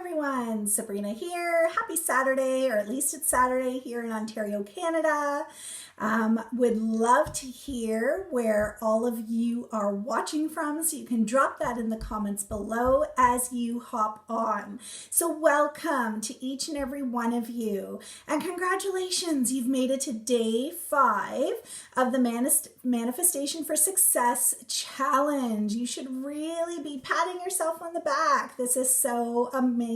everyone, Sabrina here. Happy Saturday, or at least it's Saturday here in Ontario, Canada. Would love to hear where all of you are watching from, so you can drop that in the comments below as you hop on. So welcome to each and every one of you, and congratulations, you've made it to day 5 of the Manifestation for Success Challenge. You should really be patting yourself on the back. This is so amazing.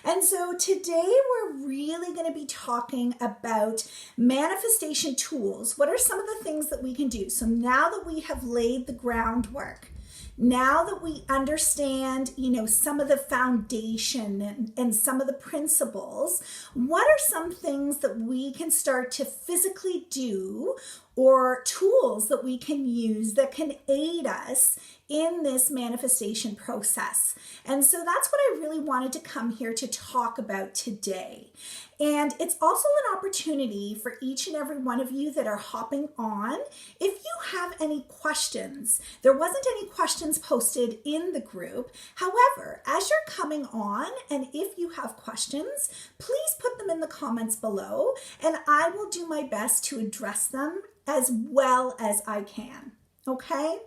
And so today we're really going to be talking about manifestation tools. What are some of the things that we can do? So now that we have laid the groundwork, now that we understand, some of the foundation and some of the principles, what are some things that we can start to physically do, or tools that we can use that can aid us in this manifestation process? And so that's what I really wanted to come here to talk about today. And it's also an opportunity for each and every one of you that are hopping on. If you have any questions, there wasn't any questions posted in the group. However, as you're coming on, and if you have questions, please put them in the comments below, and I will do my best to address them as well as I can. Okay,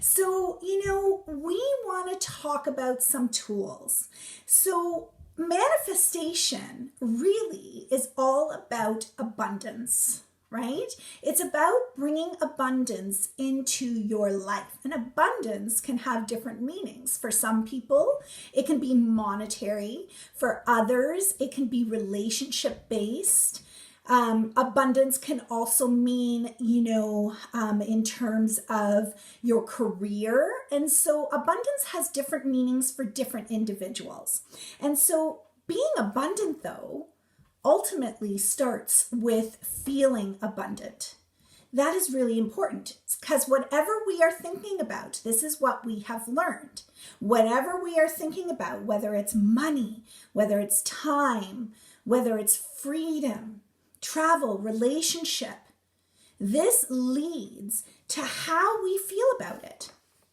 so we want to talk about some tools. So manifestation really is all about abundance, right? It's about bringing abundance into your life. And abundance can have different meanings. For some people, it can be monetary. For others, it can be relationship based. Abundance can also mean, in terms of your career. And so abundance has different meanings for different individuals. And so being abundant, though, ultimately starts with feeling abundant. That is really important, because whatever we are thinking about, this is what we have learned. Whatever we are thinking about, whether it's money, whether it's time, whether it's freedom, travel, relationship, this leads to how we feel about it,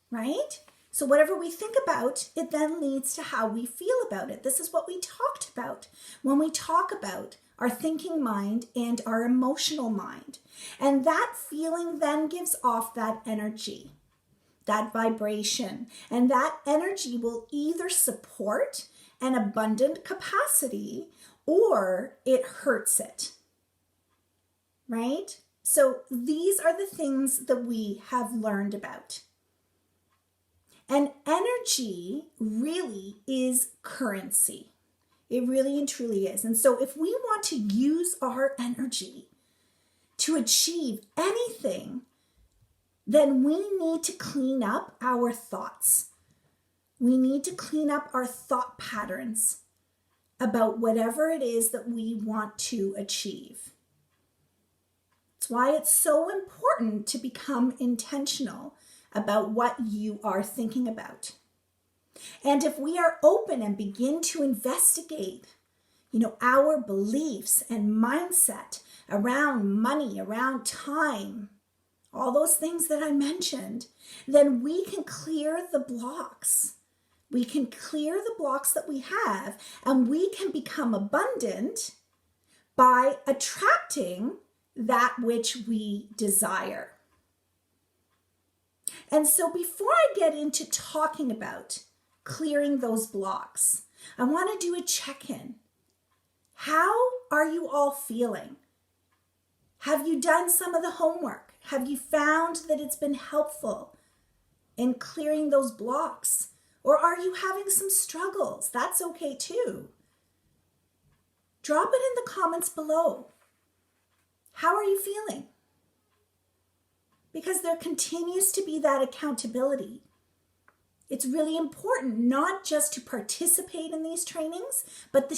right? So whatever we think about, it then leads to how we feel about it. This is what we talked about when we talk about our thinking mind and our emotional mind. And that feeling then gives off that energy, that vibration. And that energy will either support an abundant capacity or it hurts it. Right? So these are the things that we have learned about. And energy really is currency. It really and truly is. And so if we want to use our energy to achieve anything, then we need to clean up our thoughts. We need to clean up our thought patterns about whatever it is that we want to achieve. That's why it's so important to become intentional about what you are thinking about. And if we are open and begin to investigate, our beliefs and mindset around money, around time, all those things that I mentioned, then we can clear the blocks. We can clear the blocks that we have, and we can become abundant by attracting that which we desire. And so before I get into talking about clearing those blocks, I want to do a check-in. How are you all feeling? Have you done some of the homework? Have you found that it's been helpful in clearing those blocks? Or are you having some struggles? That's okay too. Drop it in the comments below. How are you feeling? Because there continues to be that accountability. It's really important not just to participate in these trainings, but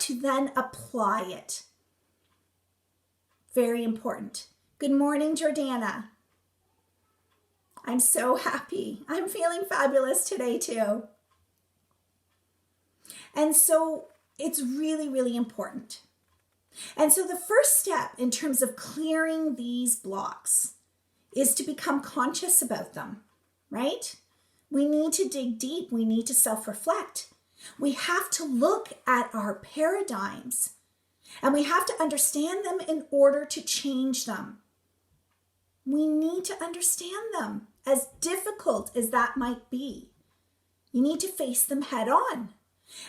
to then apply it. Very important. Good morning, Jordana. I'm so happy. I'm feeling fabulous today too. And so it's really, really important. And so the first step in terms of clearing these blocks is to become conscious about them, right? We need to dig deep. We need to self-reflect. We have to look at our paradigms and we have to understand them in order to change them. We need to understand them, as difficult as that might be. You need to face them head on.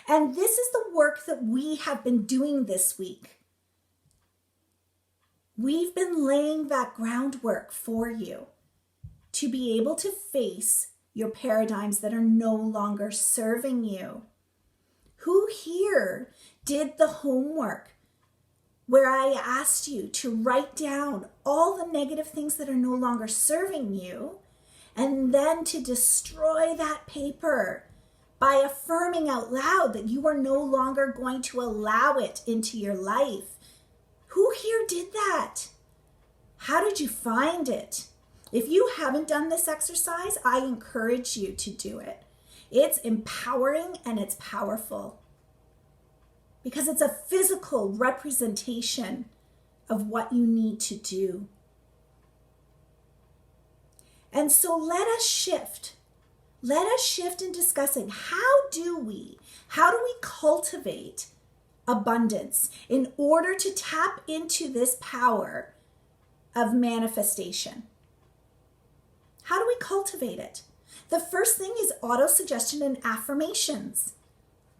And this is the work that we have been doing this week. We've been laying that groundwork for you to be able to face your paradigms that are no longer serving you. Who here did the homework where I asked you to write down all the negative things that are no longer serving you and then to destroy that paper by affirming out loud that you are no longer going to allow it into your life? Who here did that? How did you find it? If you haven't done this exercise, I encourage you to do it. It's empowering and it's powerful because it's a physical representation of what you need to do. And so let us shift. Let us shift in discussing how do we cultivate abundance in order to tap into this power of manifestation. How do we cultivate it? The first thing is auto-suggestion and affirmations.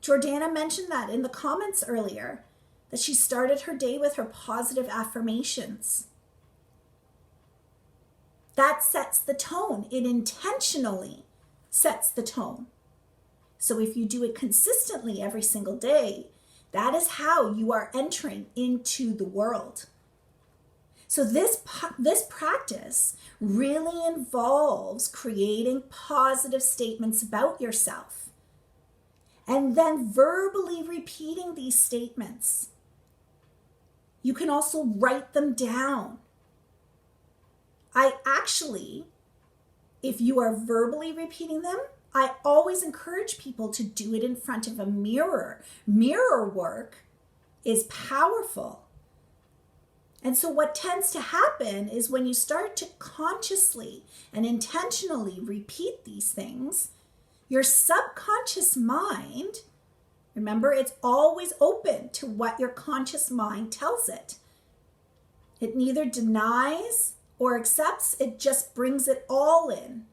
Jordana mentioned that in the comments earlier, that she started her day with her positive affirmations. That sets the tone. It intentionally sets the tone. So if you do it consistently every single day, that is how you are entering into the world. So this practice really involves creating positive statements about yourself and then verbally repeating these statements. You can also write them down. If you are verbally repeating them, I always encourage people to do it in front of a mirror. Mirror work is powerful. And so what tends to happen is when you start to consciously and intentionally repeat these things, your subconscious mind, remember, it's always open to what your conscious mind tells it. It neither denies or accepts, it just brings it all in.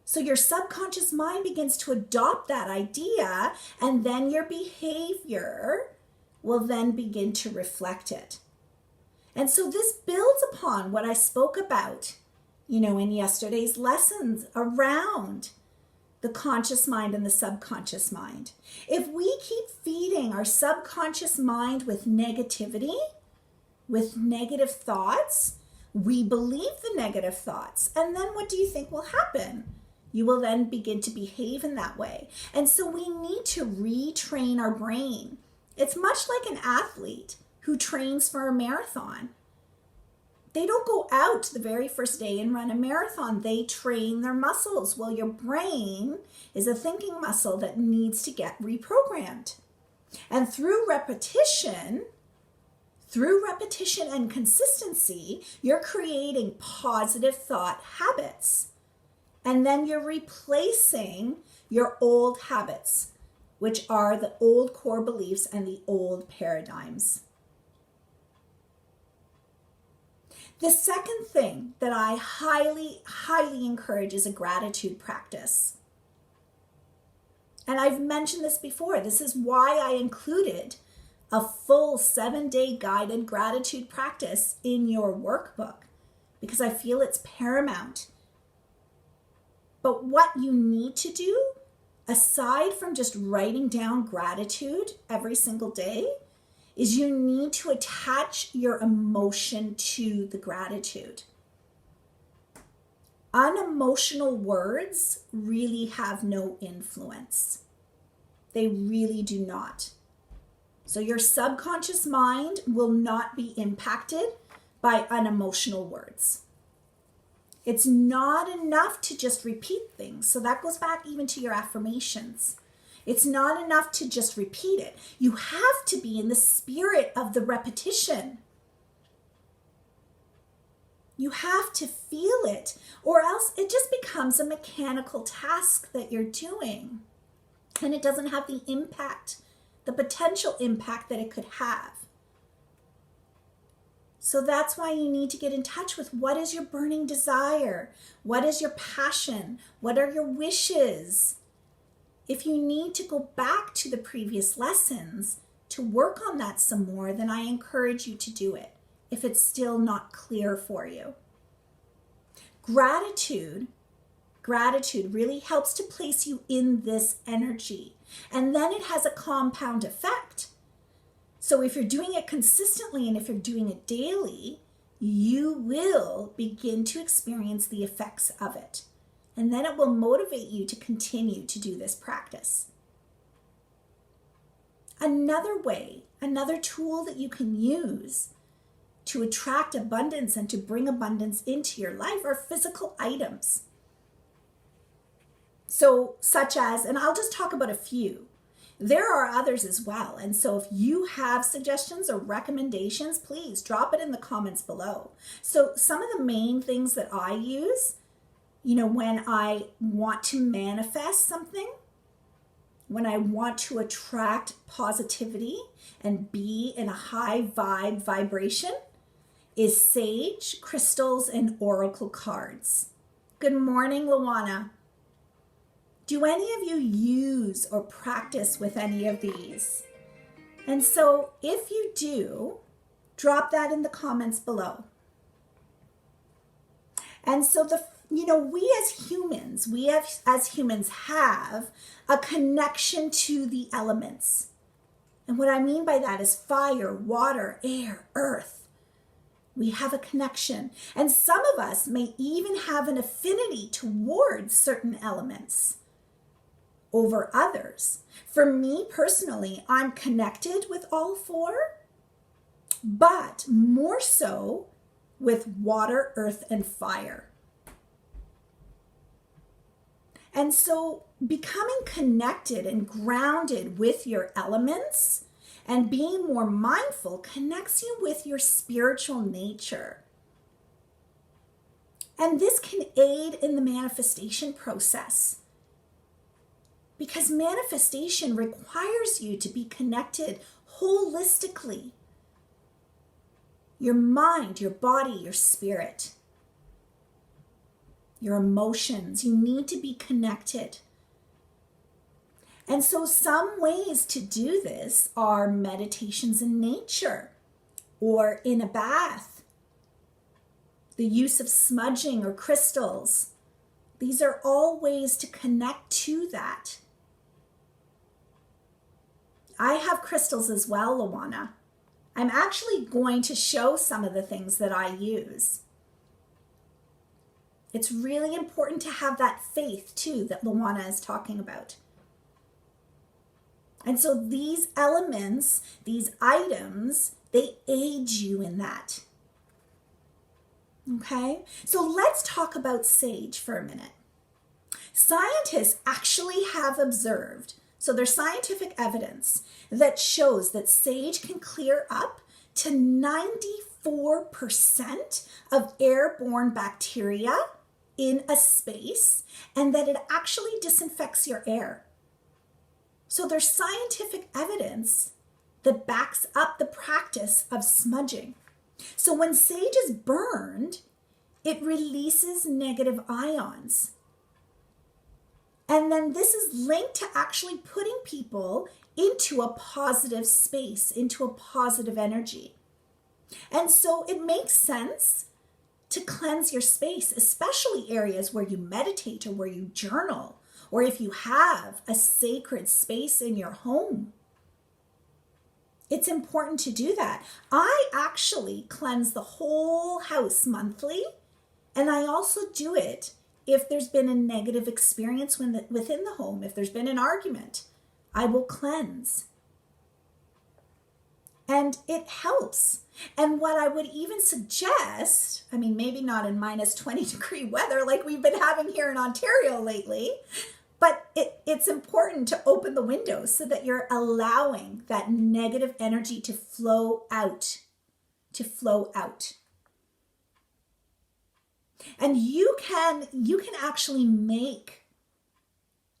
So your subconscious mind begins to adopt that idea, and then your behavior will then begin to reflect it. And so this builds upon what I spoke about, in yesterday's lessons around the conscious mind and the subconscious mind. If we keep feeding our subconscious mind with negativity, with negative thoughts, we believe the negative thoughts. And then what do you think will happen? You will then begin to behave in that way. And so we need to retrain our brain. It's much like an athlete who trains for a marathon. They don't go out the very first day and run a marathon. They train their muscles. Well, your brain is a thinking muscle that needs to get reprogrammed. And through repetition and consistency, you're creating positive thought habits. And then you're replacing your old habits, which are the old core beliefs and the old paradigms. The second thing that I highly, highly encourage is a gratitude practice. And I've mentioned this before. This is why I included a full 7-day guided gratitude practice in your workbook, because I feel it's paramount. But what you need to do, aside from just writing down gratitude every single day, is you need to attach your emotion to the gratitude. Unemotional words really have no influence. They really do not. So your subconscious mind will not be impacted by unemotional words. It's not enough to just repeat things. So that goes back even to your affirmations. It's not enough to just repeat it. You have to be in the spirit of the repetition. You have to feel it, or else it just becomes a mechanical task that you're doing. and it doesn't have the impact, the potential impact that it could have. So that's why you need to get in touch with what is your burning desire? What is your passion? What are your wishes? If you need to go back to the previous lessons to work on that some more, then I encourage you to do it if it's still not clear for you. Gratitude really helps to place you in this energy, and then it has a compound effect. So if you're doing it consistently and if you're doing it daily, you will begin to experience the effects of it. And then it will motivate you to continue to do this practice. Another way, another tool that you can use to attract abundance and to bring abundance into your life are physical items. So such as, and I'll just talk about a few. There are others as well. And so if you have suggestions or recommendations, please drop it in the comments below. So some of the main things that I use, when I want to manifest something, when I want to attract positivity and be in a high vibration, is sage, crystals, and oracle cards. Good morning, Luana. Do any of you use or practice with any of these? And so if you do, drop that in the comments below. And so we as humans have a connection to the elements. And what I mean by that is fire, water, air, earth. We have a connection. And some of us may even have an affinity towards certain elements over others. For me personally, I'm connected with all four, but more so with water, earth, and fire. And so becoming connected and grounded with your elements and being more mindful connects you with your spiritual nature. And this can aid in the manifestation process, because manifestation requires you to be connected holistically. Your mind, your body, your spirit, your emotions, you need to be connected. And so some ways to do this are meditations in nature or in a bath, the use of smudging or crystals. These are all ways to connect to that. I have crystals as well, Luana. I'm actually going to show some of the things that I use. It's really important to have that faith too that Luana is talking about. And so these elements, these items, they aid you in that. Okay, so let's talk about sage for a minute. Scientists actually have observed, so there's scientific evidence that shows that sage can clear up to 94% of airborne bacteria in a space, and that it actually disinfects your air. So there's scientific evidence that backs up the practice of smudging. So when sage is burned, it releases negative ions. And then this is linked to actually putting people into a positive space, into a positive energy. And so it makes sense to cleanse your space, especially areas where you meditate or where you journal, or if you have a sacred space in your home. It's important to do that. I actually cleanse the whole house monthly, and I also do it if there's been a negative experience within the home. If there's been an argument, I will cleanse. And it helps. And what I would even suggest, maybe not in minus 20 degree weather like we've been having here in Ontario lately, but it's important to open the windows so that you're allowing that negative energy to flow out, And you can actually make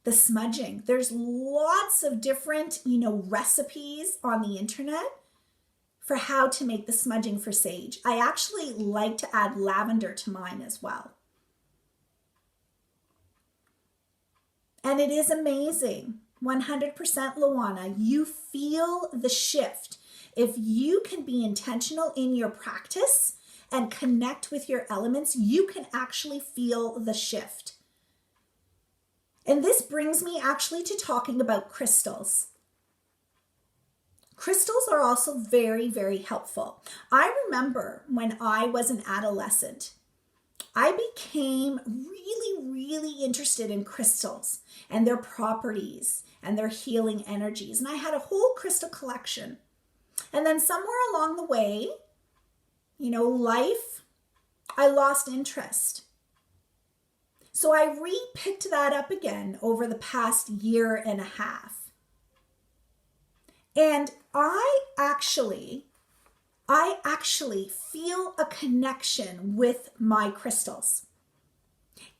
the smudging. There's lots of different, recipes on the internet for how to make the smudging for sage. I actually like to add lavender to mine as well. And it is amazing. 100% Luana, you feel the shift. If you can be intentional in your practice and connect with your elements, you can actually feel the shift. And this brings me actually to talking about crystals. Crystals are also very, very helpful. I remember when I was an adolescent, I became really, really interested in crystals and their properties and their healing energies. And I had a whole crystal collection. And then somewhere along the way, life, I lost interest. So I re-picked that up again over the past year and a half. And I actually feel a connection with my crystals.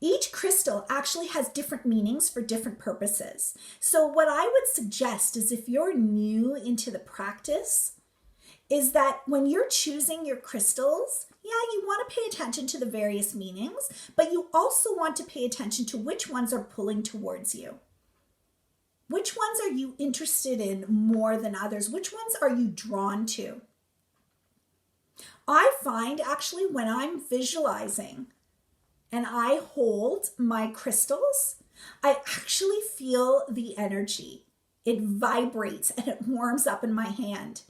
Each crystal actually has different meanings for different purposes. So what I would suggest is, if you're new into the practice, is that when you're choosing your crystals, you want to pay attention to the various meanings, but you also want to pay attention to which ones are pulling towards you. Which ones are you interested in more than others? Which ones are you drawn to? I find actually when I'm visualizing and I hold my crystals, I actually feel the energy. It vibrates and it warms up in my hand.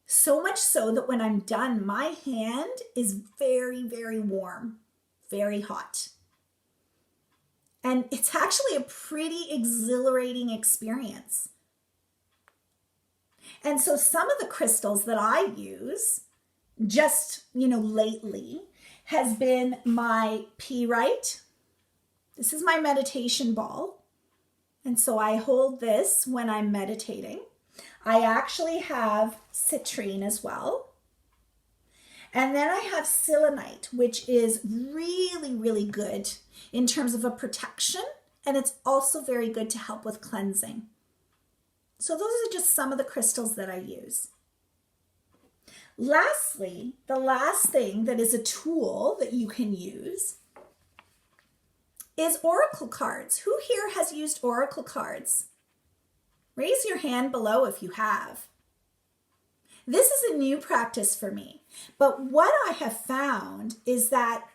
So much so that when I'm done, my hand is very, very warm, very hot. And it's actually a pretty exhilarating experience. And so some of the crystals that I use just, lately has been my pyrite. This is my meditation ball. And so I hold this when I'm meditating. I actually have citrine as well. And then I have selenite, which is really, really good in terms of a protection. And it's also very good to help with cleansing. So those are just some of the crystals that I use. Lastly, the last thing that is a tool that you can use is oracle cards. Who here has used oracle cards? Raise your hand below if you have. This is a new practice for me, but what I have found is that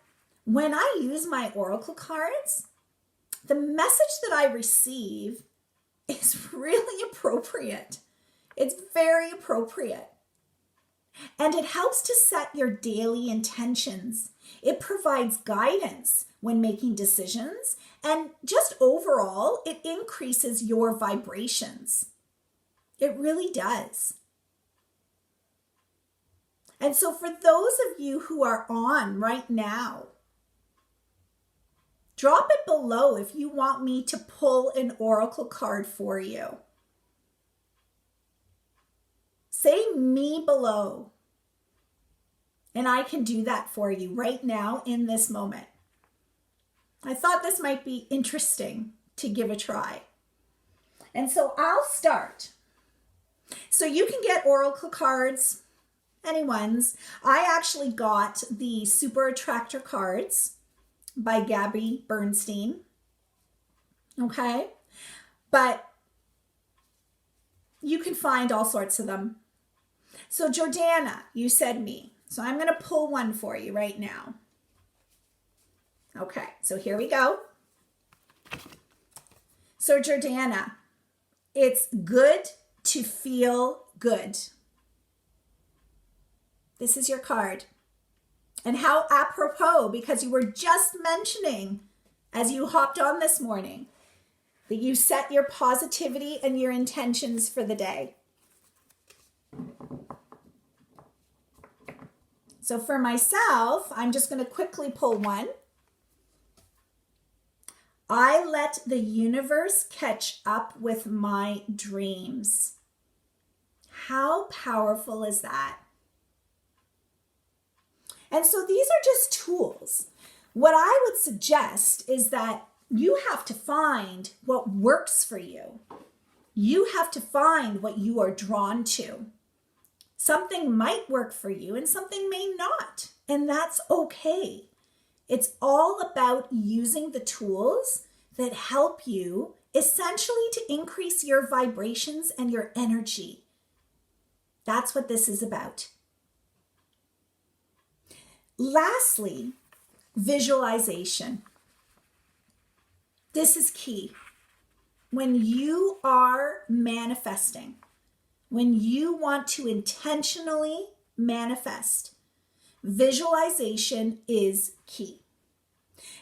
when I use my oracle cards, the message that I receive is really appropriate. It's very appropriate. And it helps to set your daily intentions. It provides guidance when making decisions, and just overall, it increases your vibrations. It really does. And so for those of you who are on right now, drop it below if you want me to pull an oracle card for you. Say me below, and I can do that for you right now in this moment. I thought this might be interesting to give a try. And so I'll start. So you can get oracle cards, anyone's. I actually got the Super Attractor cards by Gabby Bernstein. Okay? But you can find all sorts of them. So Jordana, you said me. So I'm going to pull one for you right now. Okay, so here we go. So Jordana, it's good to feel good. This is your card. And how apropos, because you were just mentioning as you hopped on this morning that you set your positivity and your intentions for the day. So for myself, I'm just going to quickly pull one. I let the universe catch up with my dreams. How powerful is that? And so these are just tools. What I would suggest is that You have to find what works for you. You have to find what you are drawn to. Something might work for you and something may not, and that's okay. It's all about using the tools that help you essentially to increase your vibrations and your energy. That's what this is about. Lastly, visualization. This is key. When you are manifesting, when you want to intentionally manifest, visualization is key.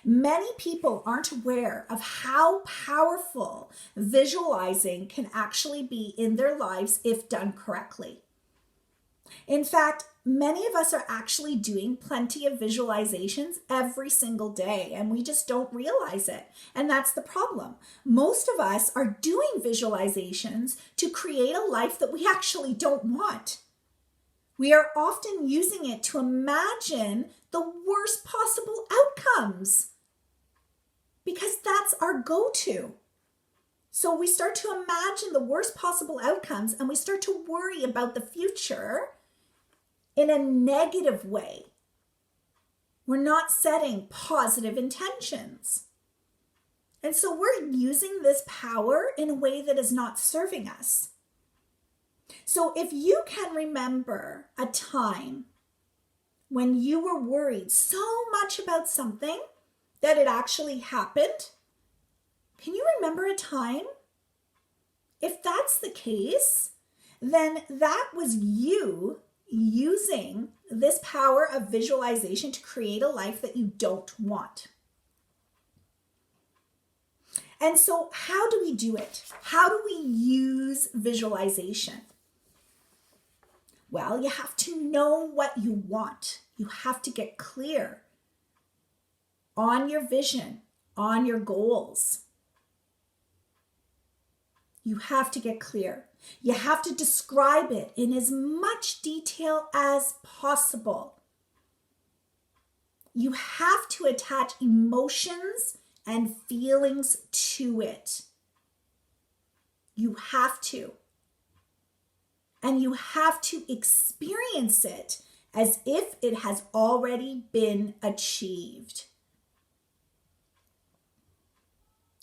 Many people aren't aware of how powerful visualizing can actually be in their lives if done correctly. In fact, many of us are actually doing plenty of visualizations every single day, and we just don't realize it. And that's the problem. Most of us are doing visualizations to create a life that we actually don't want. We are often using it to imagine the worst possible outcomes because that's our go-to. So we start to imagine the worst possible outcomes and we start to worry about the future in a negative way. We're not setting positive intentions. And so we're using this power in a way that is not serving us. So if you can remember a time when you were worried so much about something that it actually happened, can you remember a time? If that's the case, then that was you using this power of visualization to create a life that you don't want. And so how do we do it? How do we use visualization? Well, you have to know what you want. You have to get clear on your vision, on your goals. You have to get clear. You have to describe it in as much detail as possible. You have to attach emotions and feelings to it. You have to. And you have to experience it as if it has already been achieved.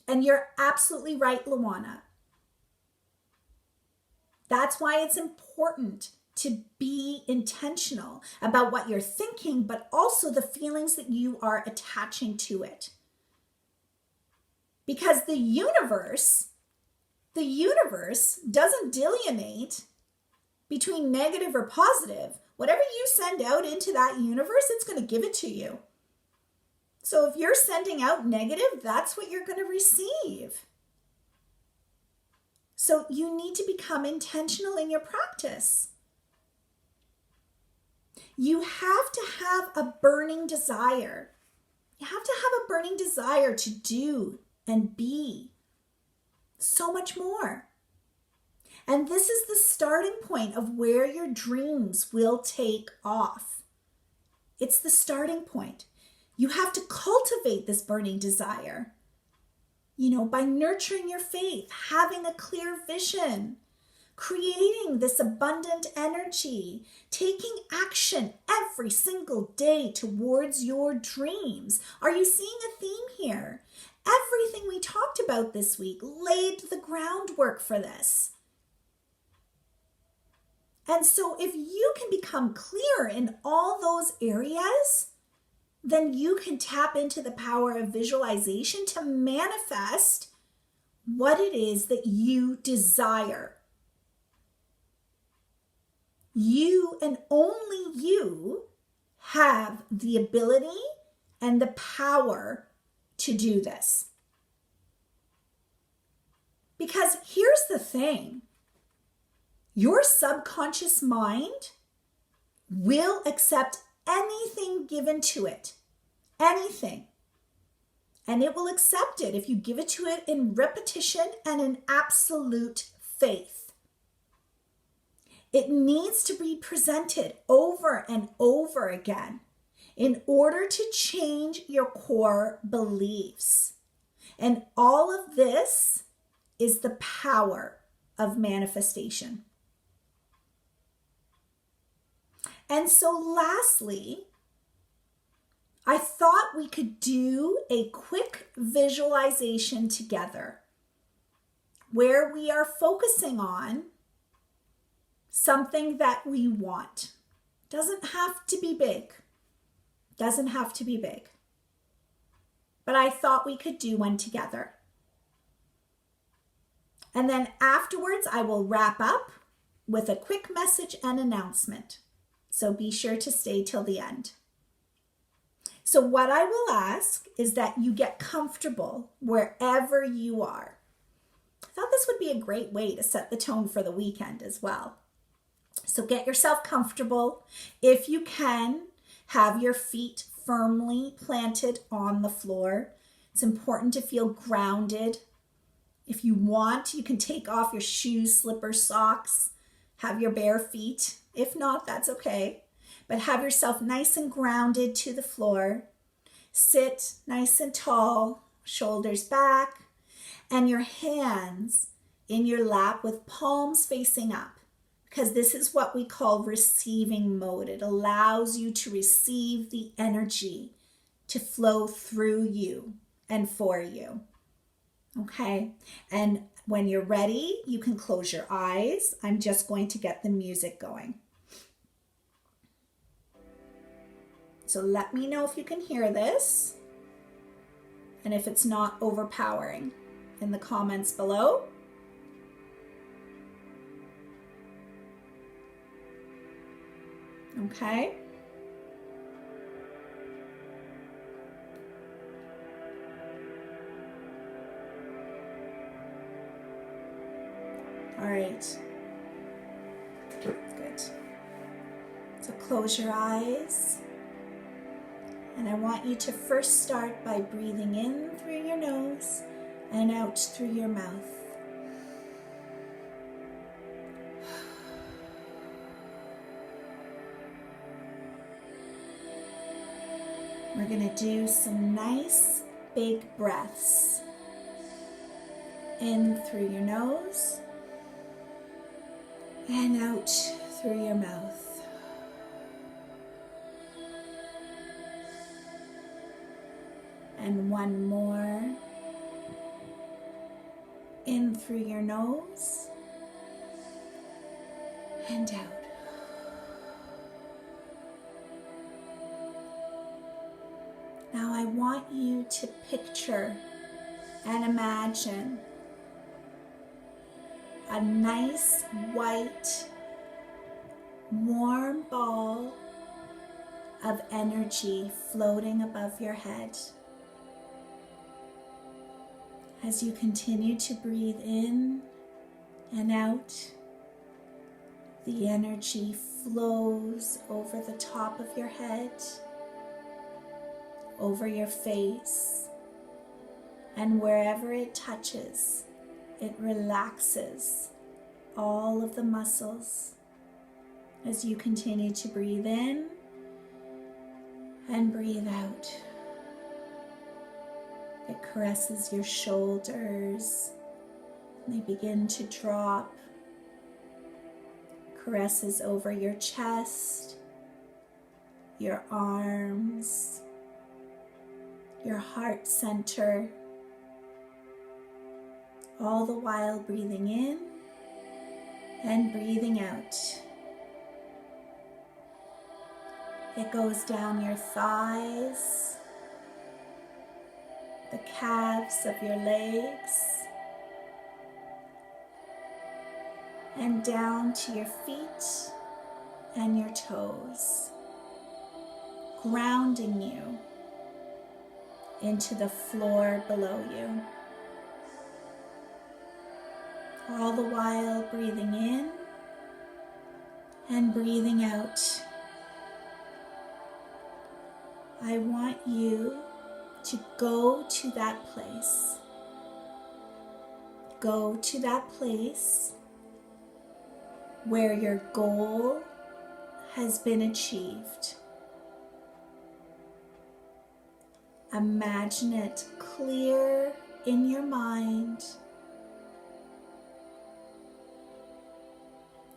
And you're absolutely right, Luana. That's why it's important to be intentional about what you're thinking, but also the feelings that you are attaching to it. Because the universe doesn't delineate between negative or positive. Whatever you send out into that universe, it's going to give it to you. So if you're sending out negative, that's what you're going to receive. So you need to become intentional in your practice. You have to have a burning desire. You have to have a burning desire to do and be so much more. And this is the starting point of where your dreams will take off. It's the starting point. You have to cultivate this burning desire, by nurturing your faith, having a clear vision, creating this abundant energy, taking action every single day towards your dreams. Are you seeing a theme here? Everything we talked about this week laid the groundwork for this. And so if you can become clear in all those areas, then you can tap into the power of visualization to manifest what it is that you desire. You and only you have the ability and the power to do this. Because here's the thing. Your subconscious mind will accept anything given to it. Anything. And it will accept it if you give it to it in repetition and in absolute faith. It needs to be presented over and over again in order to change your core beliefs. And all of this is the power of manifestation. And so lastly, I thought we could do a quick visualization together where we are focusing on something that we want. Doesn't have to be big. Doesn't have to be big. But I thought we could do one together. And then afterwards, I will wrap up with a quick message and announcement. So be sure to stay till the end. So what I will ask is that you get comfortable wherever you are. I thought this would be a great way to set the tone for the weekend as well. So get yourself comfortable. If you can, have your feet firmly planted on the floor. It's important to feel grounded. If you want, you can take off your shoes, slippers, socks, have your bare feet. If not, that's okay. But have yourself nice and grounded to the floor. Sit nice and tall, shoulders back, and your hands in your lap with palms facing up, because this is what we call receiving mode. It allows you to receive the energy to flow through you and for you. Okay, and when you're ready, you can close your eyes. I'm just going to get the music going. So let me know if you can hear this and if it's not overpowering in the comments below. Okay. All right. Good. So close your eyes. And I want you to first start by breathing in through your nose and out through your mouth. We're going to do some nice big breaths. In through your nose and out through your mouth. And one more. In through your nose and out. Now I want you to picture and imagine a nice white warm ball of energy floating above your head. As you continue to breathe in and out, the energy flows over the top of your head, over your face, and wherever it touches, it relaxes all of the muscles as you continue to breathe in and breathe out. It caresses your shoulders. They begin to drop. Caresses over your chest, your arms, your heart center. All the while breathing in and breathing out. It goes down your thighs, the calves of your legs, and down to your feet and your toes, grounding you into the floor below you. All the while breathing in and breathing out. I want you to go to that place. Go to that place where your goal has been achieved. Imagine it clear in your mind.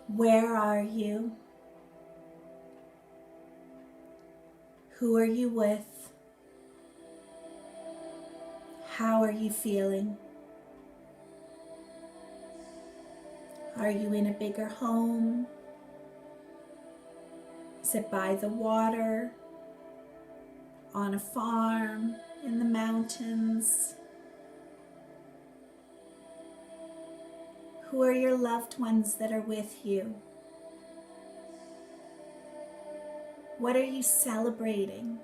Where are you? Who are you with? How are you feeling? Are you in a bigger home? Is it by the water? On a farm? In the mountains? Who are your loved ones that are with you? What are you celebrating?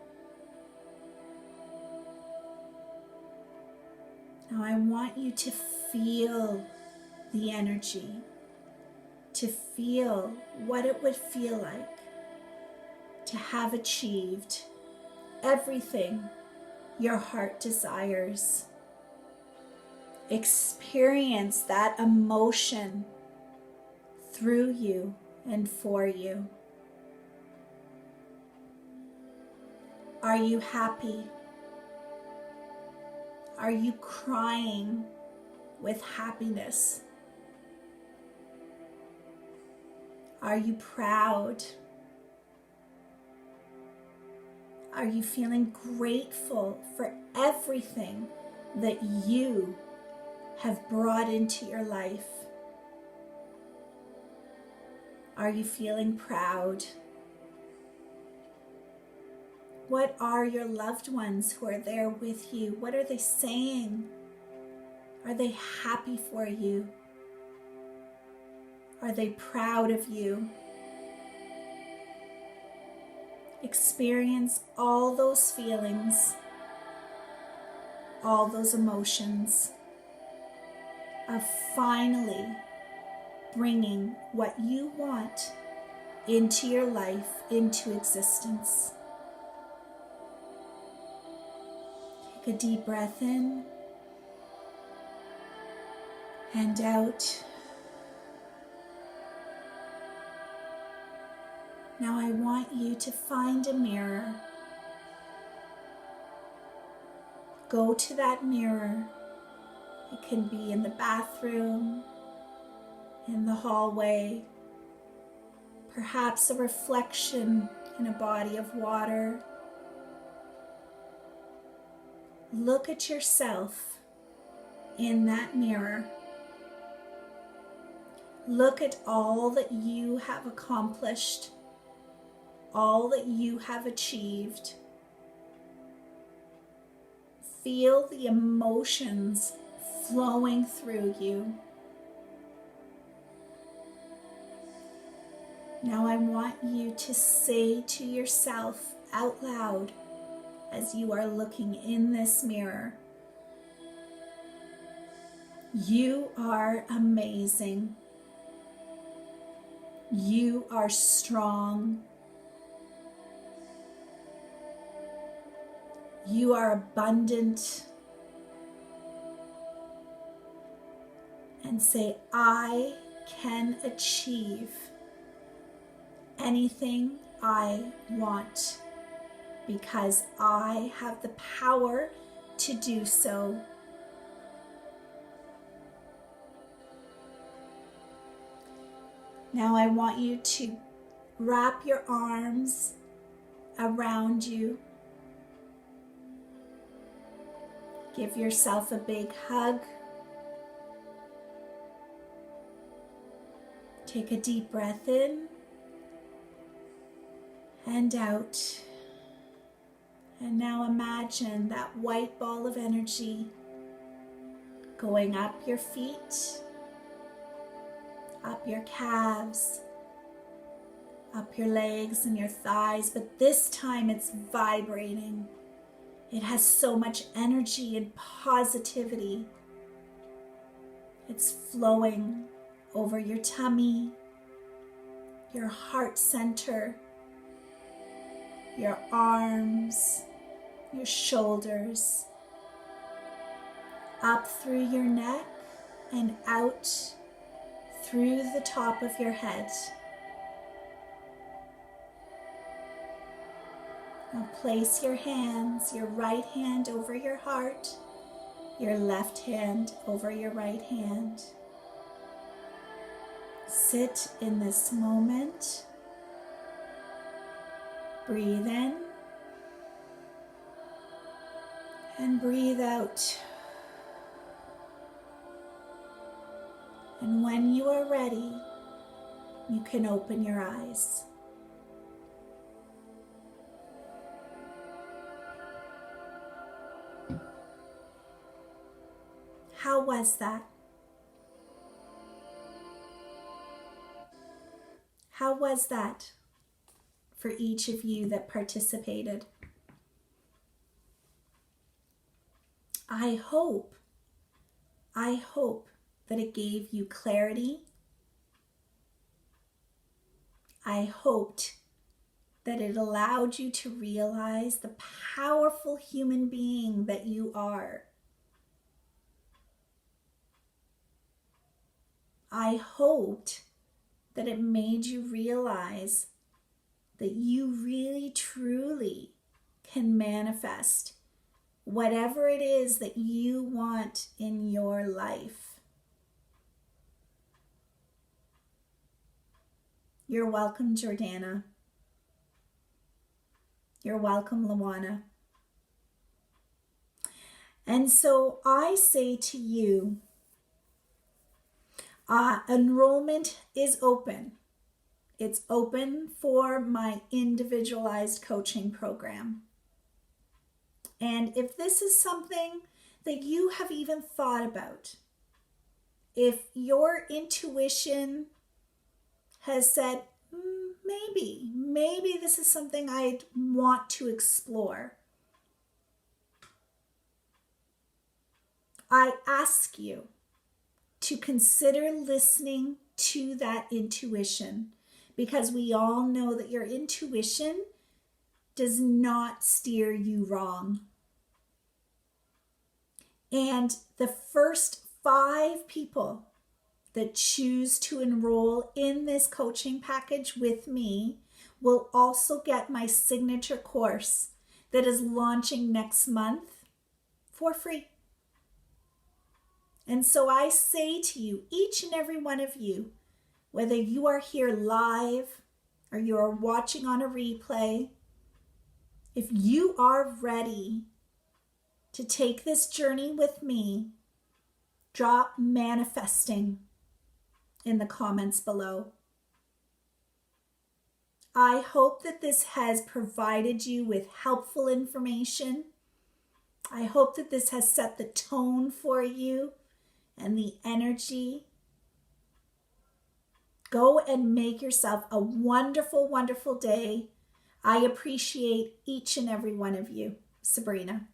Now I want you to feel the energy, to feel what it would feel like to have achieved everything your heart desires. Experience that emotion through you and for you. Are you happy? Are you crying with happiness? Are you proud? Are you feeling grateful for everything that you have brought into your life? Are you feeling proud? What are your loved ones who are there with you? What are they saying? Are they happy for you? Are they proud of you? Experience all those feelings, all those emotions of finally bringing what you want into your life, into existence. Take a deep breath in and out. Now I want you to find a mirror. Go to that mirror. It can be in the bathroom, in the hallway, perhaps a reflection in a body of water. Look at yourself in that mirror. Look at all that you have accomplished, all that you have achieved. Feel the emotions flowing through you. Now I want you to say to yourself out loud as you are looking in this mirror, you are amazing. You are strong. You are abundant. And say, I can achieve anything I want because I have the power to do so. Now I want you to wrap your arms around you. Give yourself a big hug. Take a deep breath in and out. And now imagine that white ball of energy going up your feet, up your calves, up your legs and your thighs, but this time it's vibrating. It has so much energy and positivity. It's flowing over your tummy, your heart center, your arms, your shoulders, up through your neck and out through the top of your head. Now place your hands, your right hand over your heart, your left hand over your right hand. Sit in this moment. Breathe in and breathe out. And when you are ready, you can open your eyes. How was that? How was that for each of you that participated? I hope that it gave you clarity. I hoped that it allowed you to realize the powerful human being that you are. I hoped that it made you realize that you really, truly can manifest whatever it is that you want in your life. You're welcome, Jordana. You're welcome, Luana. And so I say to you, enrollment is open. It's open for my individualized coaching program. And if this is something that you have even thought about, if your intuition has said, maybe this is something I'd want to explore, I ask you to consider listening to that intuition, because we all know that your intuition does not steer you wrong. And the first 5 people that choose to enroll in this coaching package with me will also get my signature course that is launching next month for free. And so I say to you, each and every one of you, whether you are here live or you are watching on a replay, if you are ready to take this journey with me, drop manifesting in the comments below. I hope that this has provided you with helpful information. I hope that this has set the tone for you and the energy. Go and make yourself a wonderful, wonderful day. I appreciate each and every one of you. Sabrina.